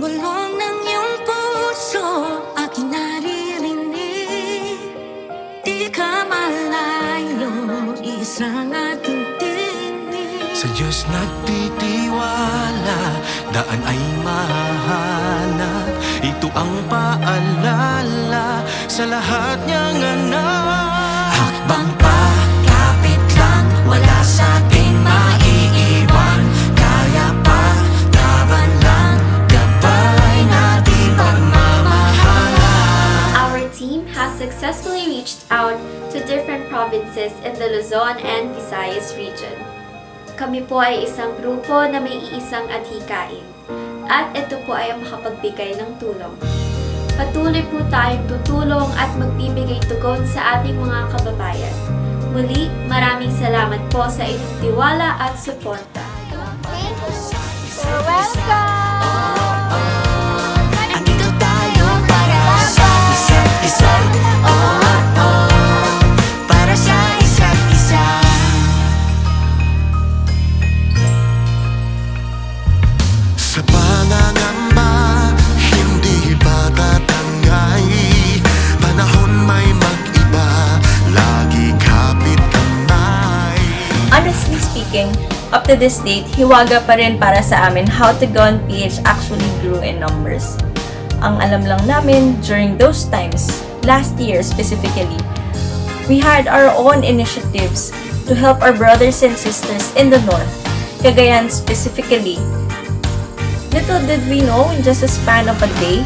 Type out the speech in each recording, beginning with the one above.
Bulong ng iyong puso, aking naririnig. Di ka malayo, isang ating tinig. Sa Diyos nagtitiwala, daan ay mahanap. Ito ang paalala sa lahat niyang anak. Hakbang pa, kapit lang, wala sa ating maiiwan. Kaya pa, laban lang, gabay natin pagmamahalan. Our team has successfully reached out to different provinces in the Luzon and Visayas region. Kami po ay isang grupo na may iisang adhikain at ito po ay makapagbigay ng tulong. Patuloy po tayong tutulong at magbibigay tugon sa ating mga kababayan. Muli, maraming salamat po sa inyong tiwala at suporta. You're welcome! Andito tayo para sa isa't isa. Para sa isa't isa. Sa pangangamba, hindi ba tatangay? Panahon may mag-iba, lagi kapit kamay. Honestly speaking, up to this date, hiwaga pa rin para sa amin how Tugon PH actually grew in numbers. Ang alam lang namin during those times, last year specifically, we had our own initiatives to help our brothers and sisters in the North, Cagayan specifically. Little did we know, in just a span of a day,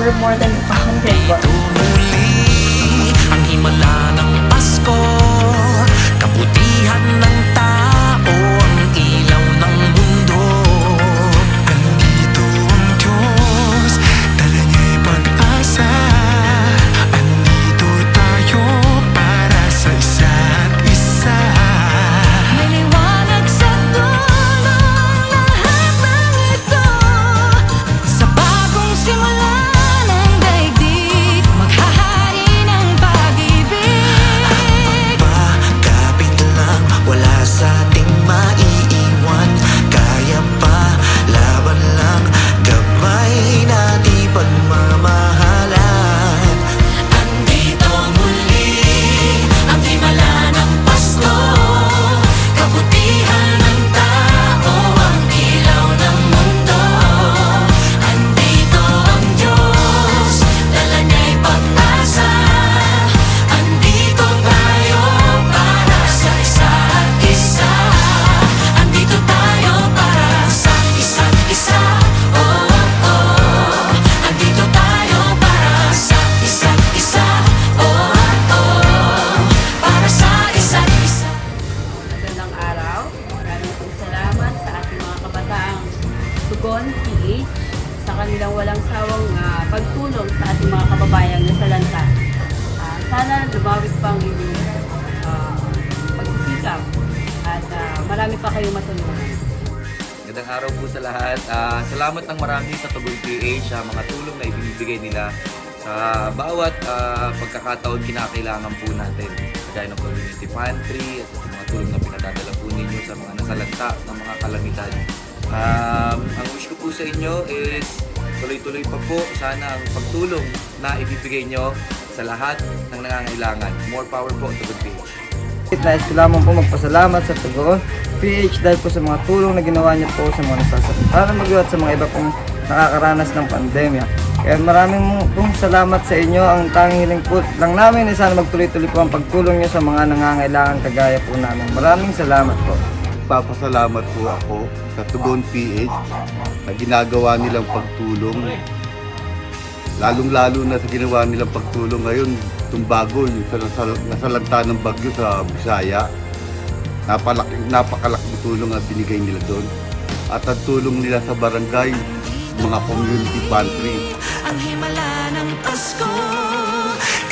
we're more than 100 Ito muli ang himala ng Pasko, kabutihan ng tao, ang ilaw ng mundo. Andito ang Diyos, dala niya'y pag-asa. Andito tayo para sa isa't isa. May liwanag sa dulo, lahat ng ito. Sa bagong simula ng daigdig, maghahari ng pag-ibig. Kapit lang, wala sa ating maiiwan. Kaya pa, laban lang, gabay natin pagmamahalan. Andito muli ang himala ng Pasko, kabutihan ng tao, ang ilaw ng mundo. Andito ang Diyos, dala niya'y pag-asa. Andito tayo para sa isa't isa. Andito tayo para sa isa't isa. Andito tayo para sa isa't isa. Para sa isa't isa. Magandang araw. Maraming pong salamat sa ating mga kabataang Tugon PH sa kanilang walang sawang pagtulong sa ating mga kababayang nasalanta. Sana lumawit pang inyong pagsisikap at marami pa kayong matulungan. Magandang araw po sa lahat. Salamat ng marami sa Tugon PH sa mga tulong na ibinibigay nila sa bawat pagkakataon kinakailangan po natin. Kagaya ng community pantry at sa mga tulong na pinadadala po ninyo sa mga nasalanta ng mga kalamitan. Ang wish ko po sa inyo is tuloy-tuloy pa po sana ang pagtulong na ibibigay nyo sa lahat ng nangangailangan. More power po, Tugon PH. Nais ko lamang po magpasalamat sa Tugon PH dahil po sa mga tulong na ginawa niyo po sa mga nasasakit para mag-iwat sa mga iba pong nakakaranas ng pandemya. Kaya maraming pong salamat sa inyo. Ang tanging hiling po lang namin ay sana magtuloy-tuloy po ang pagtulong niyo sa mga nangangailangan kagaya po namin. Maraming salamat po. Papasalamat po ako sa Tugon PH na ginagawa nilang pagtulong. Lalong-lalo na sa ginawa nilang pagtulong ngayon, itong bago, yung nasalanta ng bagyo sa Bisaya. Napakalaking tulong ang binigay nila doon. At ang tulong nila sa barangay, mga community pantry. Ang himala ng Pasko,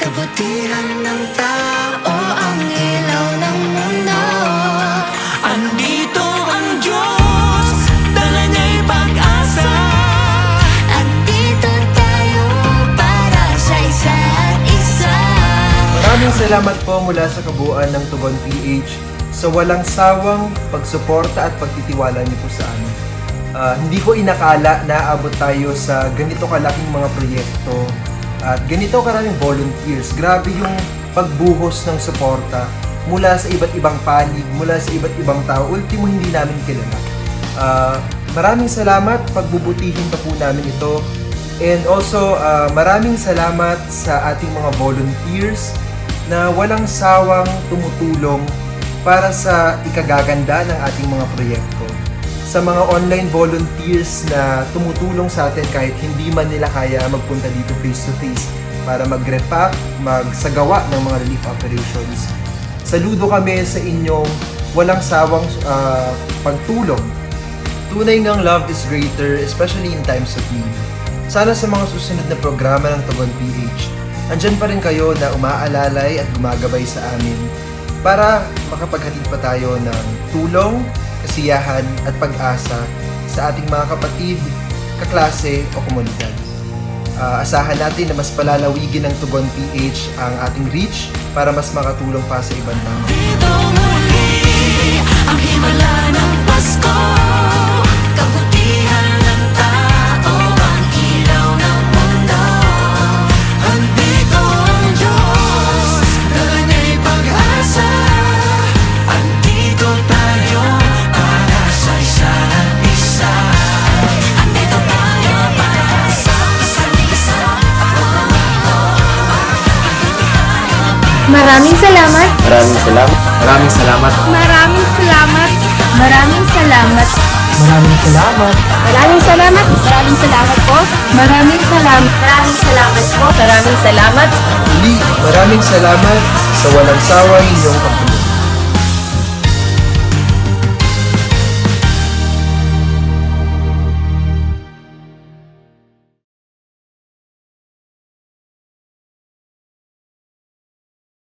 kabutihan ng tao, ang ilaw ng mundo. Andito ang Diyos, dala niya'y pag-asa. Andito tayo salamat po mula sa kabuuan ng Tugon PH sa walang sawang pagsuporta at pagtitiwala niyo po sa amin. Hindi ko inakala na aabot tayo sa ganito kalaking mga proyekto at ganito karaming volunteers. Grabe yung pagbuhos ng suporta mula sa iba't ibang panig, mula sa iba't ibang tao. Ultimo, hindi namin kilala. Maraming salamat, pagbubutihin pa po namin ito. And also, maraming salamat sa ating mga volunteers na walang sawang tumutulong para sa ikagaganda ng ating mga proyekto. Sa mga online volunteers na tumutulong sa atin kahit hindi man nila kaya magpunta dito face to face para mag-repack, magsagawa ng mga relief operations. Saludo kami sa inyong walang sawang pagtulong. Tunay ngang love is greater, especially in times of need. Sana sa mga susunod na programa ng Tugon PH, andyan pa rin kayo na umaalalay at gumagabay sa amin para makapaghatid pa tayo ng tulong, kasiyahan at pag-asa sa ating mga kapatid, kaklase o komunidad. Asahan natin na mas palalawigin ng Tugon PH ang ating reach para mas makatulong pa sa ibang tao. Dito muli ang himala ng Pasko. Kabutihan ng tao ang ilaw ng mundo. Andito ang Diyos, dala niya'y pag-asa. Andito tayo para sa isa't isa. Andito tayo para sa isa't isa. Maraming salamat. Maraming salamat. Maraming salamat. Maraming salamat. Maraming salamat. Maraming salamat. Maraming salamat. Maraming salamat po. Maraming salamat. Maraming salamat po. Maraming salamat. Muli, maraming salamat sa walang sawa ninyong pagtulong.